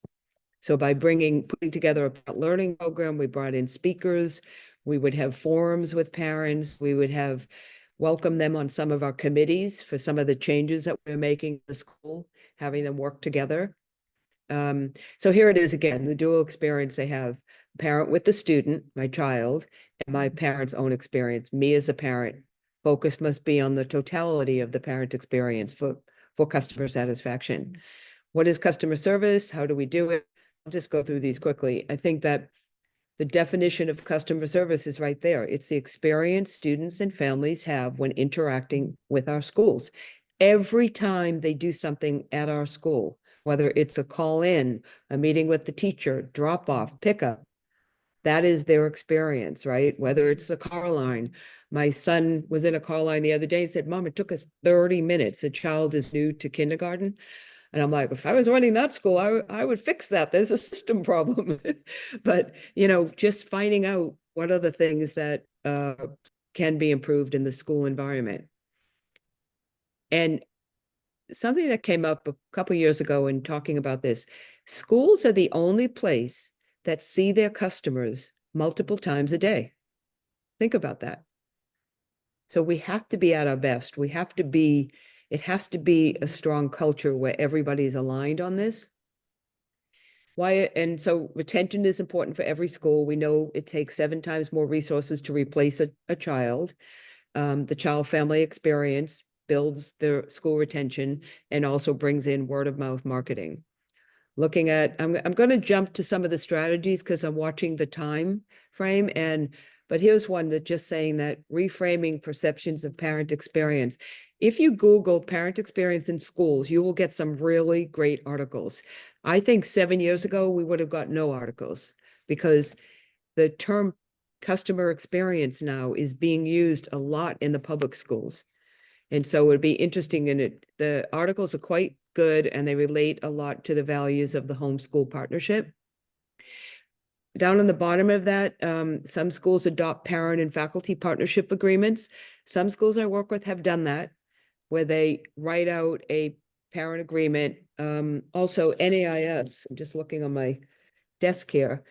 So by putting together a learning program, we brought in speakers, we would have forums with parents, we would have welcome them on some of our committees for some of the changes that we're making in the school, having them work together. So here it is again, the dual experience they have, parent with the student, my child, and my parent's own experience, me as a parent. Focus must be on the totality of the parent experience for customer satisfaction. What is customer service? How do we do it? I'll just go through these quickly. I think that the definition of customer service is right there. It's the experience students and families have when interacting with our schools. Every time they do something at our school, whether it's a call in, a meeting with the teacher, drop off, pickup, that is their experience, right? Whether it's the car line. My son was in a car line the other day and said, Mom, it took us 30 minutes. The child is new to kindergarten. And I'm like, if I was running that school, I would fix that. There's a system problem. But, just finding out what are the things that can be improved in the school environment. And something that came up a couple years ago in talking about this. Schools are the only place that see their customers multiple times a day. Think about that. So we have to be at our best. We have to be, it has to be a strong culture where everybody's aligned on this. Why, and so retention is important for every school. We know it takes 7 times more resources to replace a child. The child family experience builds their school retention and also brings in word of mouth marketing. Looking at, I'm going to jump to some of the strategies because I'm watching the time frame, but here's one that just saying that reframing perceptions of parent experience. If you Google parent experience in schools, you will get some really great articles. I think 7 years ago, we would have got no articles because the term customer experience now is being used a lot in the public schools. And so it would be interesting in it. The articles are quite good and they relate a lot to the values of the homeschool partnership. Down on the bottom of that, some schools adopt parent and faculty partnership agreements. Some schools I work with have done that, where they write out a parent agreement. Also NAIS, I'm just looking on my desk here.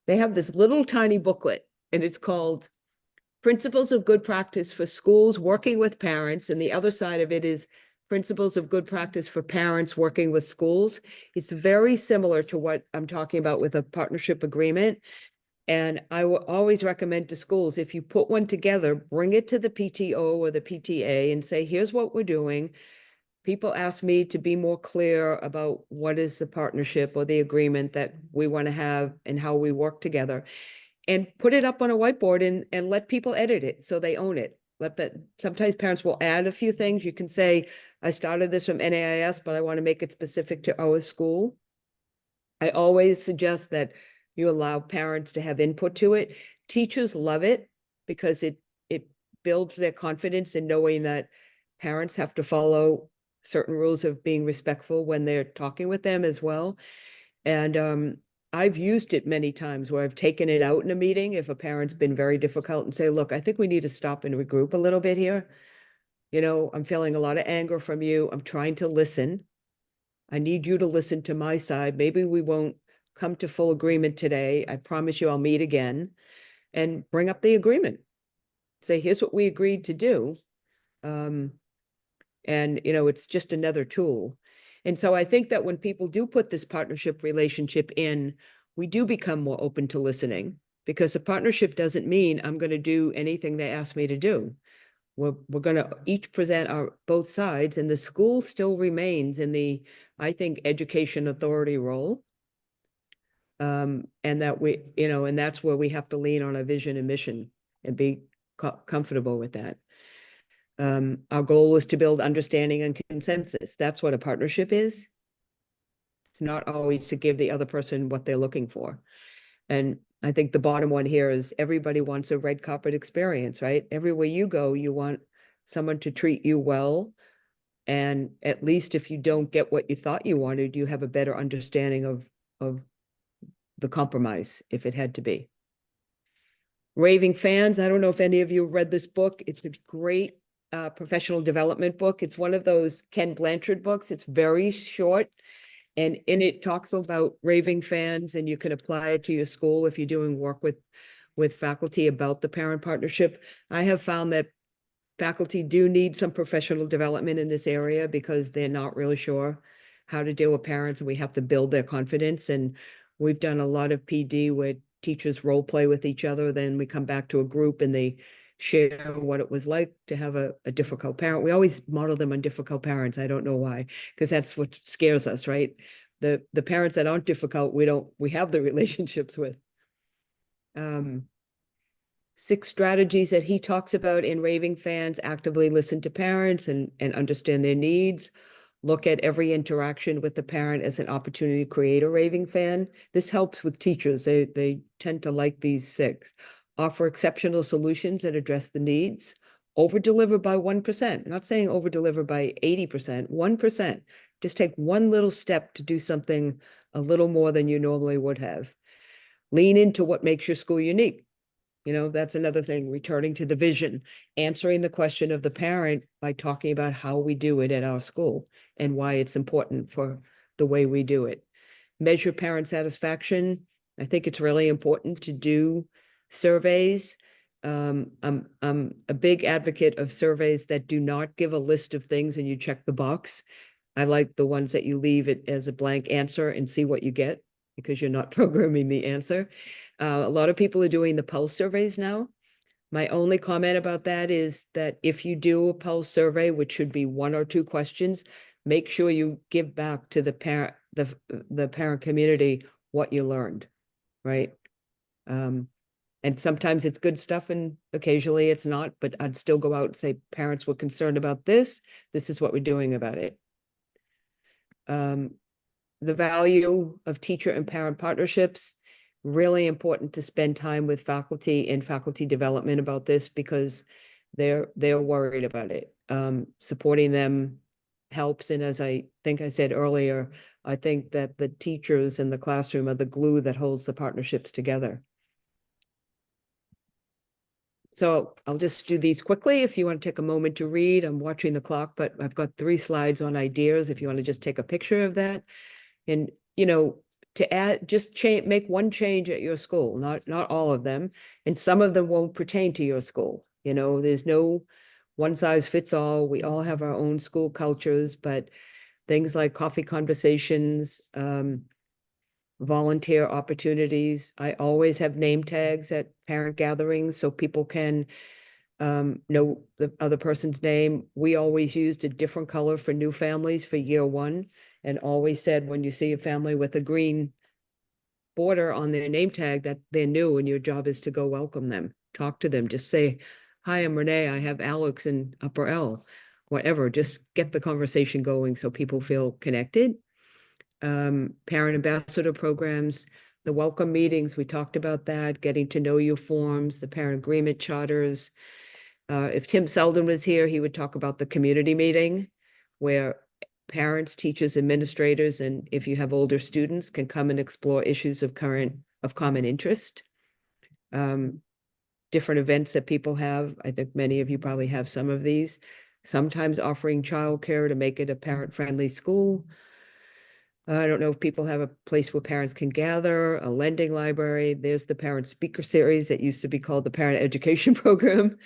They have this little tiny booklet and it's called Principles of Good Practice for Schools Working with Parents. And the other side of it is Principles of Good Practice for Parents Working with Schools. It's very similar to what I'm talking about with a partnership agreement. And I will always recommend to schools, if you put one together, bring it to the PTO or the PTA and say, here's what we're doing. People ask me to be more clear about what is the partnership or the agreement that we want to have and how we work together. And put it up on a whiteboard and let people edit it so they own it. Sometimes parents will add a few things. You can say, I started this from NAIS, but I want to make it specific to our school. I always suggest that you allow parents to have input to it. Teachers love it because it builds their confidence in knowing that parents have to follow certain rules of being respectful when they're talking with them as well. And I've used it many times where I've taken it out in a meeting if a parent's been very difficult and say, look, I think we need to stop and regroup a little bit here. You know, I'm feeling a lot of anger from you. I'm trying to listen. I need you to listen to my side. Maybe we won't come to full agreement today. I promise you I'll meet again, and bring up the agreement. Say, here's what we agreed to do. And, you know, it's just another tool. And so I think that when people do put this partnership relationship in, we do become more open to listening, because a partnership doesn't mean I'm going to do anything they ask me to do. We're going to each present our both sides, and the school still remains in the, I think, education authority role. And that we, you know, and that's where we have to lean on our vision and mission and be comfortable with that. Our goal is to build understanding and consensus. That's what a partnership is. It's not always to give the other person what they're looking for. And I think the bottom one here is everybody wants a red carpet experience, right? Everywhere you go, you want someone to treat you well. And at least if you don't get what you thought you wanted, you have a better understanding of the compromise, if it had to be. Raving Fans, I don't know if any of you read this book. It's a great professional development book. It's one of those Ken Blanchard books. It's very short, and in it talks about raving fans, and you can apply it to your school if you're doing work with faculty about the parent partnership. I have found that faculty do need some professional development in this area because they're not really sure how to deal with parents, and we have to build their confidence. And we've done a lot of PD where teachers role play with each other. Then we come back to a group and they share what it was like to have a difficult parent. We always model them on difficult parents. I don't know why, because that's what scares us, right? The parents that aren't difficult, we have the relationships with. 6 strategies that he talks about in Raving Fans: actively listen to parents and understand their needs. Look at every interaction with the parent as an opportunity to create a raving fan. This helps with teachers. They tend to like these 6. Offer exceptional solutions that address the needs. Over-deliver by 1%. Not saying over-deliver by 80%, 1%. Just take one little step to do something a little more than you normally would have. Lean into what makes your school unique. You know, that's another thing, returning to the vision, answering the question of the parent by talking about how we do it at our school and why it's important for the way we do it. Measure parent satisfaction. I think it's really important to do surveys. I'm a big advocate of surveys that do not give a list of things and you check the box. I like the ones that you leave it as a blank answer and see what you get, because you're not programming the answer. A lot of people are doing the pulse surveys now. My only comment about that is that if you do a pulse survey, which should be 1 or 2 questions, make sure you give back to the parent, the parent community, what you learned, right? And sometimes it's good stuff and occasionally it's not, but I'd still go out and say, parents were concerned about this. This is what we're doing about it. The value of teacher and parent partnerships, really important to spend time with faculty and faculty development about this, because they're worried about it. Supporting them helps. And as I think I said earlier, I think that the teachers in the classroom are the glue that holds the partnerships together. So I'll just do these quickly. If you want to take a moment to read, I'm watching the clock, but I've got 3 slides on ideas. If you want to just take a picture of that. And, you know, to add, just make one change at your school, not all of them. And some of them won't pertain to your school. You know, there's no one size fits all. We all have our own school cultures, but things like coffee conversations, volunteer opportunities. I always have name tags at parent gatherings so people can know the other person's name. We always used a different color for new families for year 1, and always said, when you see a family with a green border on their name tag, that they're new and your job is to go welcome them, talk to them, just say, hi, I'm Renee, I have Alex in upper L, whatever, just get the conversation going so people feel connected. Parent ambassador programs, the welcome meetings, we talked about that, getting to know you forms, the parent agreement charters. If Tim Selden was here, he would talk about the community meeting, where parents, teachers, administrators, and if you have older students, can come and explore issues of common interest. Different events that people have. I think many of you probably have some of these. Sometimes offering childcare to make it a parent-friendly school. I don't know if people have a place where parents can gather, a lending library. There's the parent speaker series that used to be called the parent education program.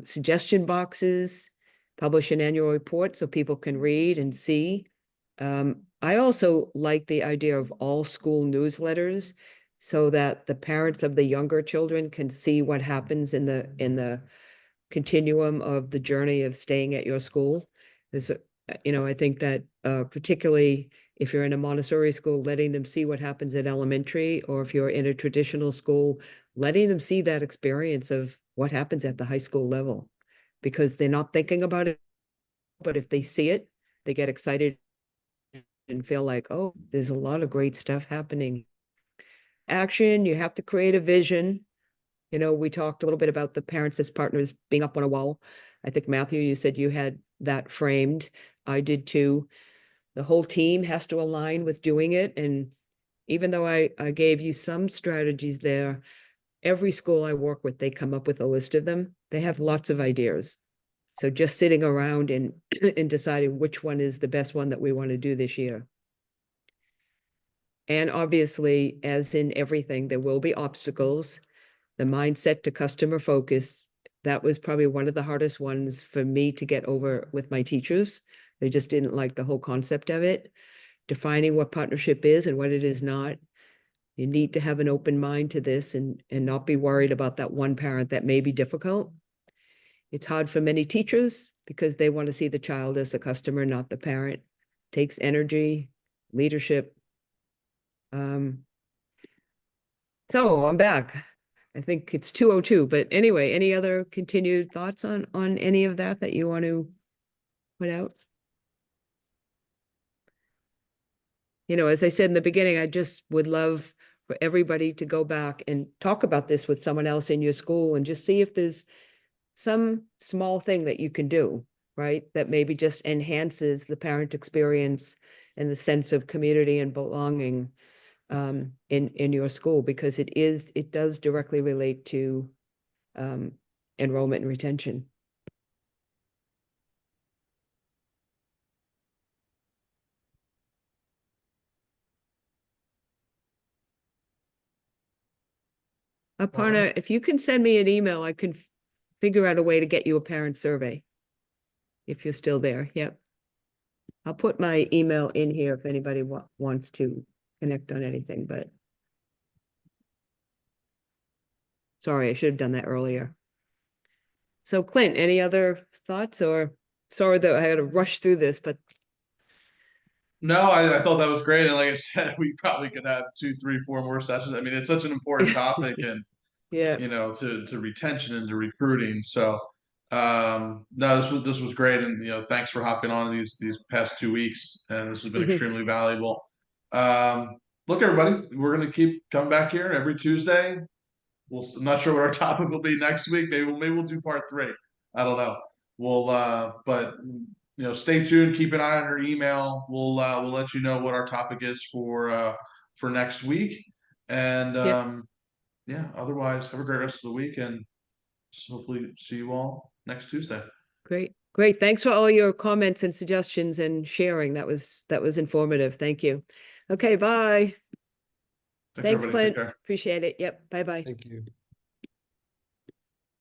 Suggestion boxes, publish an annual report so people can read and see. I also like the idea of all school newsletters so that the parents of the younger children can see what happens in the continuum of the journey of staying at your school. There's, you know, I think that particularly if you're in a Montessori school, letting them see what happens at elementary, or if you're in a traditional school, letting them see that experience of what happens at the high school level, because they're not thinking about it. But if they see it, they get excited and feel like, oh, there's a lot of great stuff happening. Action, you have to create a vision. You know, we talked a little bit about the parents as partners being up on a wall. I think, Matthew, you said you had that framed. I did too. The whole team has to align with doing it. And even though I gave you some strategies there, every school I work with, they come up with a list of them. They have lots of ideas. So just sitting around and, and deciding which one is the best one that we want to do this year. And obviously, as in everything, there will be obstacles. The mindset to customer focus, that was probably one of the hardest ones for me to get over with my teachers. They just didn't like the whole concept of it. Defining what partnership is and what it is not. You need to have an open mind to this and not be worried about that one parent that may be difficult. It's hard for many teachers because they want to see the child as a customer, not the parent. It takes energy, leadership. So I'm back. I think it's 2:02, but anyway, any other continued thoughts on any of that you want to put out? You know, as I said in the beginning, I just would love for everybody to go back and talk about this with someone else in your school and just see if there's some small thing that you can do, right? That maybe just enhances the parent experience and the sense of community and belonging. in your school, because it does directly relate to enrollment and retention. Aparna, if you can send me an email, I can figure out a way to get you a parent survey. If you're still there, yep. I'll put my email in here if anybody wants to connect on anything, but sorry, I should have done that earlier. So Clint, any other thoughts, or sorry that I had to rush through this, but No, I thought that was great. And like I said, we probably could have 2, 3, 4 more sessions. I mean, it's such an important topic, and yeah, you know, to retention and to recruiting. So no, this was great. And you know, thanks for hopping on these past 2 weeks. And this has been extremely valuable. Look, everybody, we're gonna keep coming back here every Tuesday. I'm not sure what our topic will be next week. Maybe we'll do part 3. I don't know. We'll but you know, stay tuned, keep an eye on our email. We'll let you know what our topic is for next week. And yeah, otherwise, have a great rest of the week, and hopefully see you all next Tuesday. Great. Thanks for all your comments and suggestions and sharing. That was informative. Thank you. Okay, bye. Thanks, everybody. Take Clint. care. Appreciate it. Yep. Bye-bye. Thank you.